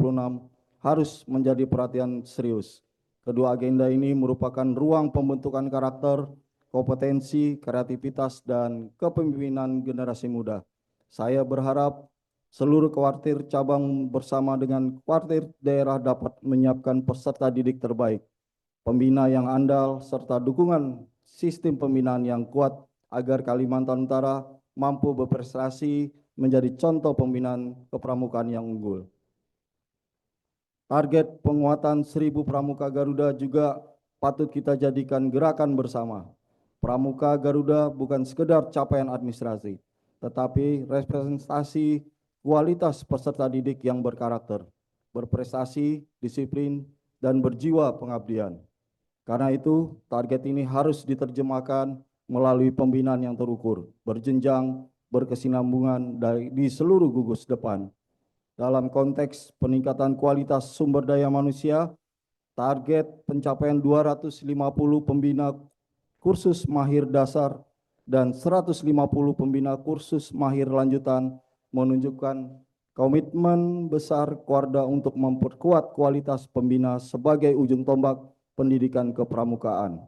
harus menjadi perhatian serius. Kedua agenda ini merupakan ruang pembentukan karakter, kompetensi, kreativitas, dan kepemimpinan generasi muda. Saya berharap seluruh kuartir cabang bersama dengan kuartir daerah dapat menyiapkan peserta didik terbaik, pembina yang andal, serta dukungan sistem pembinaan yang kuat agar Kalimantan Utara mampu berprestasi menjadi contoh pembinaan kepramukaan yang unggul. Target penguatan 1000 Pramuka Garuda juga patut kita jadikan gerakan bersama. Pramuka Garuda bukan sekedar capaian administrasi, tetapi representasi kualitas peserta didik yang berkarakter, berprestasi, disiplin, dan berjiwa pengabdian. Karena itu, target ini harus diterjemahkan melalui pembinaan yang terukur, berjenjang, berkesinambungan di seluruh gugus depan. Dalam konteks peningkatan kualitas sumber daya manusia, target pencapaian 250 pembina kursus mahir dasar dan 150 pembina kursus mahir lanjutan menunjukkan komitmen besar Kuarda untuk memperkuat kualitas pembina sebagai ujung tombak pendidikan kepramukaan.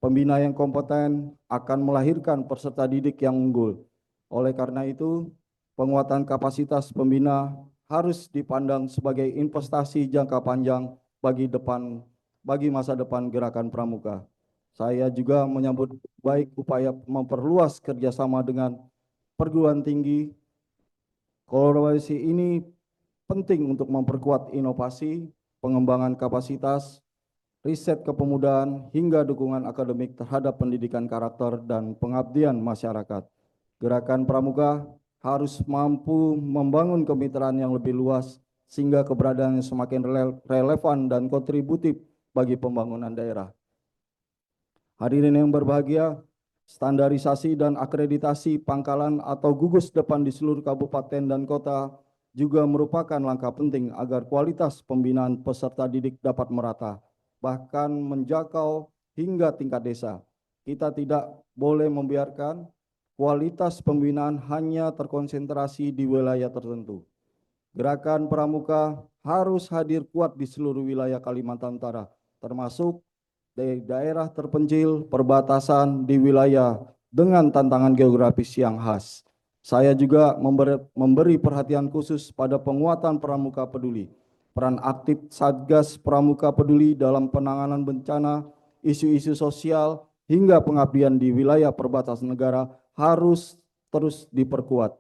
Pembina yang kompeten akan melahirkan peserta didik yang unggul. Oleh karena itu, penguatan kapasitas pembina harus dipandang sebagai investasi jangka panjang bagi masa depan gerakan pramuka. Saya juga menyambut baik upaya memperluas kerjasama dengan perguruan tinggi. Kolaborasi ini penting untuk memperkuat inovasi, pengembangan kapasitas, riset kepemudaan, hingga dukungan akademik terhadap pendidikan karakter dan pengabdian masyarakat. Gerakan pramuka harus mampu membangun kemitraan yang lebih luas sehingga keberadaannya semakin relevan dan kontributif bagi pembangunan daerah. Hadirin yang berbahagia, standarisasi dan akreditasi pangkalan atau gugus depan di seluruh kabupaten dan kota juga merupakan langkah penting agar kualitas pembinaan peserta didik dapat merata, bahkan menjangkau hingga tingkat desa. Kita tidak boleh membiarkan kualitas pembinaan hanya terkonsentrasi di wilayah tertentu. Gerakan pramuka harus hadir kuat di seluruh wilayah Kalimantan Utara, termasuk di daerah terpencil, perbatasan di wilayah dengan tantangan geografis yang khas. Saya juga memberi perhatian khusus pada penguatan pramuka peduli. Peran aktif Satgas Pramuka Peduli dalam penanganan bencana, isu-isu sosial, hingga pengabdian di wilayah perbatasan negara harus terus diperkuat.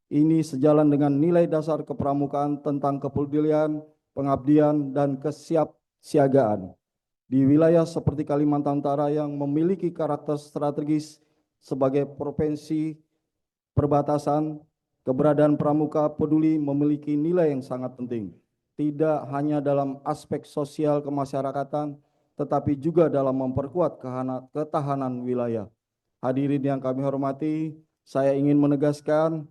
Ini sejalan dengan nilai dasar kepramukaan tentang kepedulian, pengabdian, dan kesiapsiagaan. Di wilayah seperti Kalimantan Utara yang memiliki karakter strategis sebagai provinsi perbatasan, keberadaan Pramuka Peduli memiliki nilai yang sangat penting. Tidak hanya dalam aspek sosial kemasyarakatan, tetapi juga dalam memperkuat ketahanan wilayah. Hadirin yang kami hormati, saya ingin menegaskan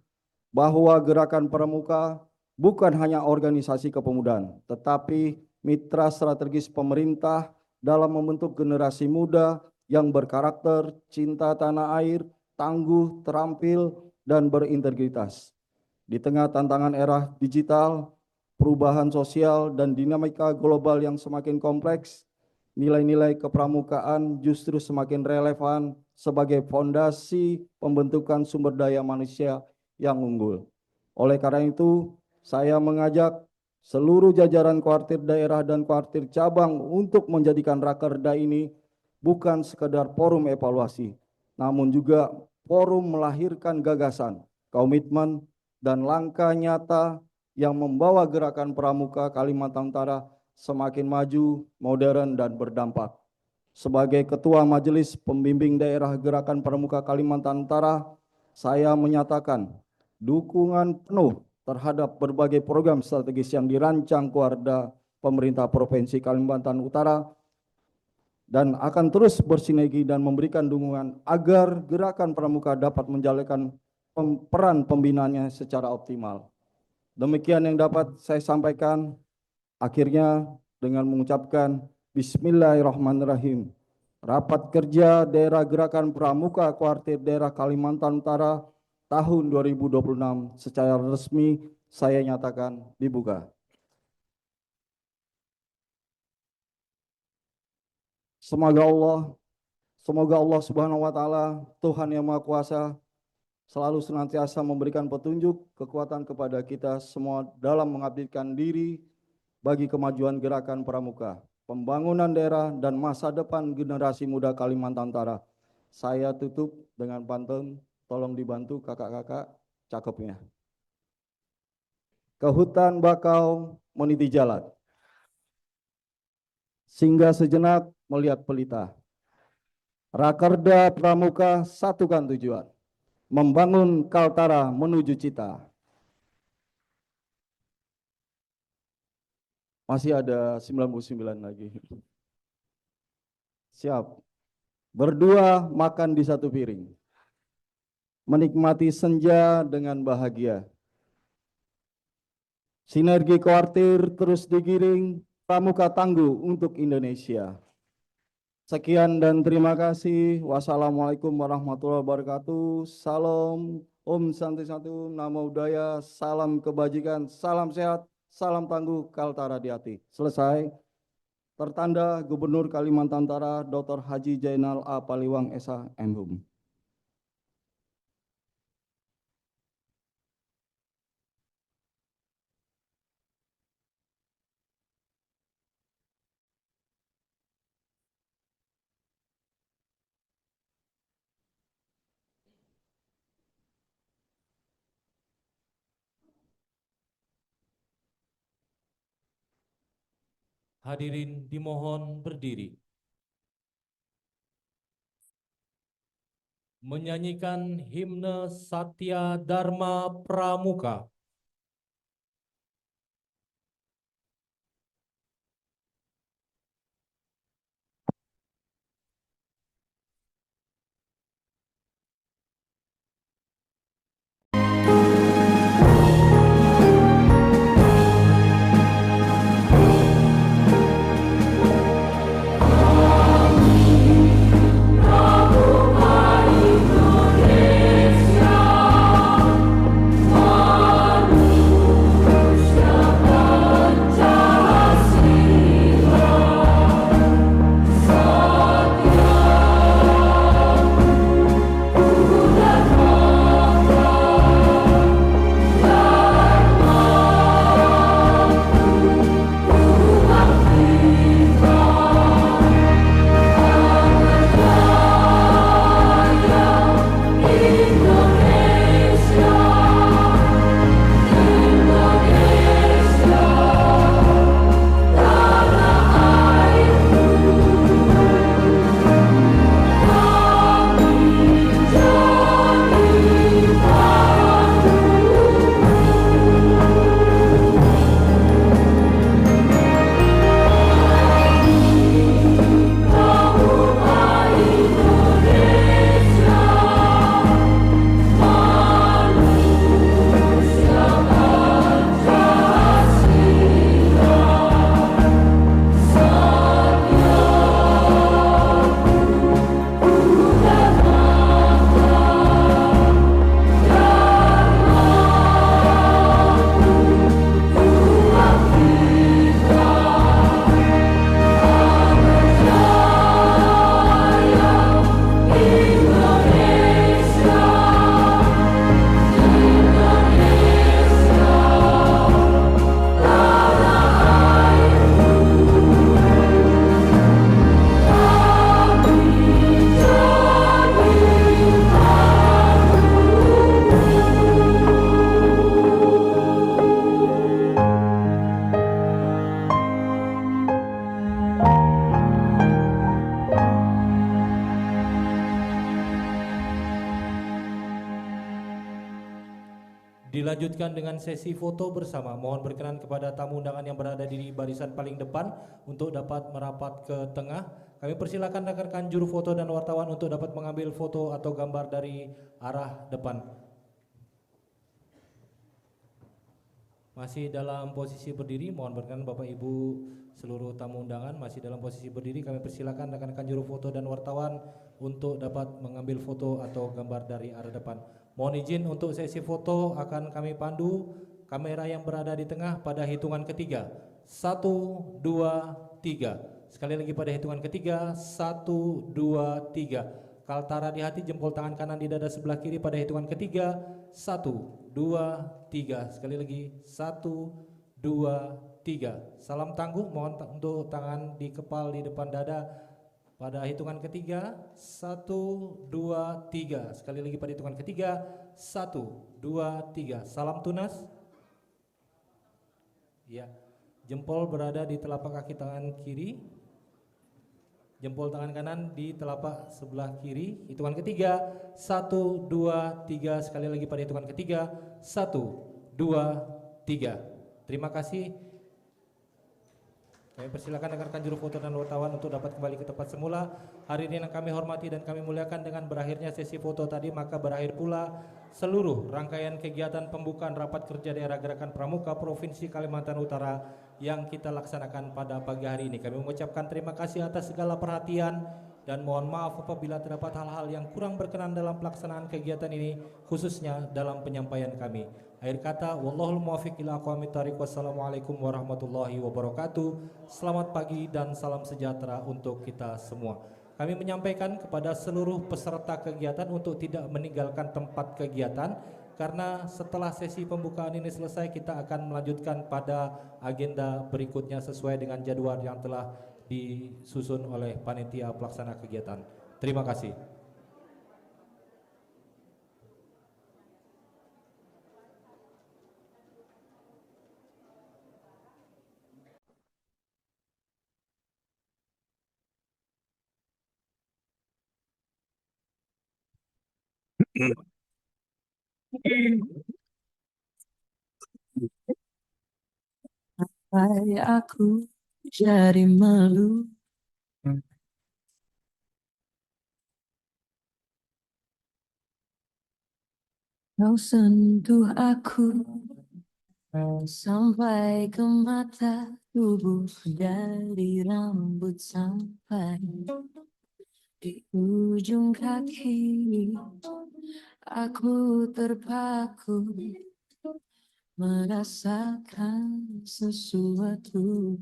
bahwa gerakan pramuka bukan hanya organisasi kepemudaan, tetapi mitra strategis pemerintah dalam membentuk generasi muda yang berkarakter, cinta tanah air, tangguh, terampil, dan berintegritas. Di tengah tantangan era digital, perubahan sosial, dan dinamika global yang semakin kompleks, nilai-nilai kepramukaan justru semakin relevan sebagai fondasi pembentukan sumber daya manusia yang unggul. Oleh karena itu, saya mengajak seluruh jajaran kuartir daerah dan kuartir cabang untuk menjadikan Rakerda ini bukan sekedar forum evaluasi, namun juga forum melahirkan gagasan, komitmen, dan langkah nyata yang membawa gerakan pramuka Kalimantan Utara semakin maju, modern, dan berdampak. Sebagai Ketua Majelis Pembimbing Daerah Gerakan Pramuka Kalimantan Utara, saya menyatakan dukungan penuh terhadap berbagai program strategis yang dirancang Kuarda pemerintah Provinsi Kalimantan Utara dan akan terus bersinergi dan memberikan dukungan agar Gerakan Pramuka dapat menjalankan peran pembinaannya secara optimal. Demikian yang dapat saya sampaikan. Akhirnya dengan mengucapkan Bismillahirrahmanirrahim. Rapat kerja daerah Gerakan Pramuka Kuartir Daerah Kalimantan Utara tahun 2026 secara resmi saya nyatakan dibuka. Semoga Allah Subhanahu wa taala, Tuhan yang Maha Kuasa, selalu senantiasa memberikan petunjuk, kekuatan kepada kita semua dalam mengabdikan diri bagi kemajuan gerakan pramuka, pembangunan daerah, dan masa depan generasi muda Kalimantan Utara. Saya tutup dengan pantun, tolong dibantu kakak-kakak cakepnya. ke hutan bakau meniti jalan. Singgah sejenak melihat pelita. Rakerda Pramuka satukan tujuan, membangun Kaltara menuju Cita. Masih ada 99 lagi. Siap. Berdua makan di satu piring. Menikmati senja dengan bahagia. Sinergi kuartir terus digiring, Pramuka tangguh untuk Indonesia. Sekian dan terima kasih. Wassalamualaikum warahmatullahi wabarakatuh. Salam, Om Santi Satu, Namo Buddhaya, salam kebajikan, salam sehat, salam tangguh, Kaltara di hati. Selesai. Tertanda Gubernur Kalimantan Utara Dr. Haji Zainal A. Paliwang SH MHum. Hadirin dimohon berdiri. Menyanyikan himne Satya Dharma Pramuka. Dilanjutkan dengan sesi foto bersama. Mohon berkenan kepada tamu undangan yang berada di barisan paling depan untuk dapat merapat ke tengah. Kami persilakan rekan-rekan juru foto dan wartawan untuk dapat mengambil foto atau gambar dari arah depan. Masih dalam posisi berdiri, mohon berkenan Bapak Ibu seluruh tamu undangan masih dalam posisi berdiri. Kami persilakan rekan-rekan juru foto dan wartawan untuk dapat mengambil foto atau gambar dari arah depan. Mohon izin untuk sesi foto akan kami pandu kamera yang berada di tengah pada hitungan ketiga. 1, 2, 3. Sekali lagi pada hitungan ketiga. 1, 2, 3. Kaltara di hati, jempol tangan kanan di dada sebelah kiri pada hitungan ketiga. 1, 2, 3. Sekali lagi. 1, 2, 3. Salam tangguh, mohon untuk tangan di kepal di depan dada. Pada hitungan ketiga, 1, 2, 3. Sekali lagi pada hitungan ketiga, 1, 2, 3. Salam tunas. Ya, jempol berada di telapak kaki tangan kiri, jempol tangan kanan di telapak sebelah kiri. Hitungan ketiga, 1, 2, 3. Sekali lagi pada hitungan ketiga, 1, 2, 3. Terima kasih. Kami persilakan rekan-rekan juru foto dan wartawan untuk dapat kembali ke tempat semula. Hari ini yang kami hormati dan kami muliakan, dengan berakhirnya sesi foto tadi, maka berakhir pula seluruh rangkaian kegiatan pembukaan rapat kerja daerah Gerakan Pramuka Provinsi Kalimantan Utara yang kita laksanakan pada pagi hari ini. Kami mengucapkan terima kasih atas segala perhatian dan mohon maaf apabila terdapat hal-hal yang kurang berkenan dalam pelaksanaan kegiatan ini, khususnya dalam penyampaian kami. Akhir kata, wallahul muwaffiq ila aqwamit thariq. Wassalamualaikum warahmatullahi wabarakatuh. Selamat pagi dan salam sejahtera untuk kita semua. Kami menyampaikan kepada seluruh peserta kegiatan untuk tidak meninggalkan tempat kegiatan, karena setelah sesi pembukaan ini selesai, kita akan melanjutkan pada agenda berikutnya sesuai dengan jadwal yang telah disusun oleh panitia pelaksana kegiatan. Terima kasih. Sampai aku jadi malu, kau sentuh aku sampai ke mata, tubuh dari rambut sampai di ujung kaki. Aku terpaku merasakan sesuatu.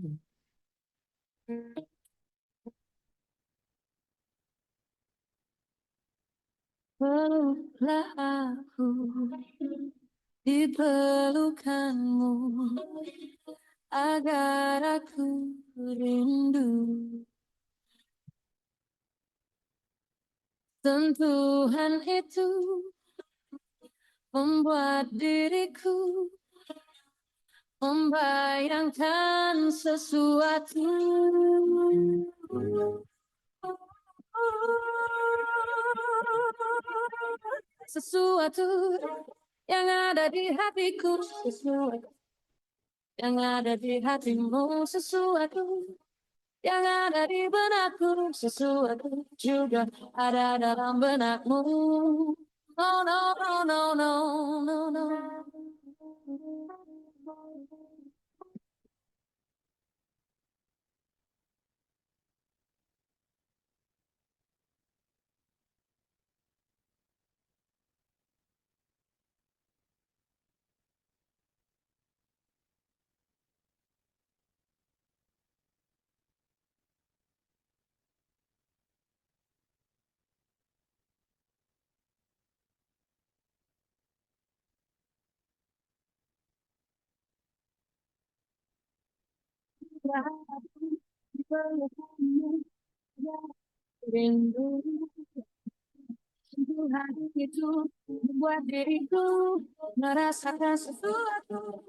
Peluklah aku di pelukanmu agar aku rindu. Sentuhan itu membuat diriku membayangkan sesuatu. Sesuatu yang ada di hatiku, sesuatu yang ada di hatimu, sesuatu yang ada di benakku, sesuatu juga ada dalam benakmu. No, no, no, no, no, no, no. Rindu hati itu membuat diriku merasakan sesuatu.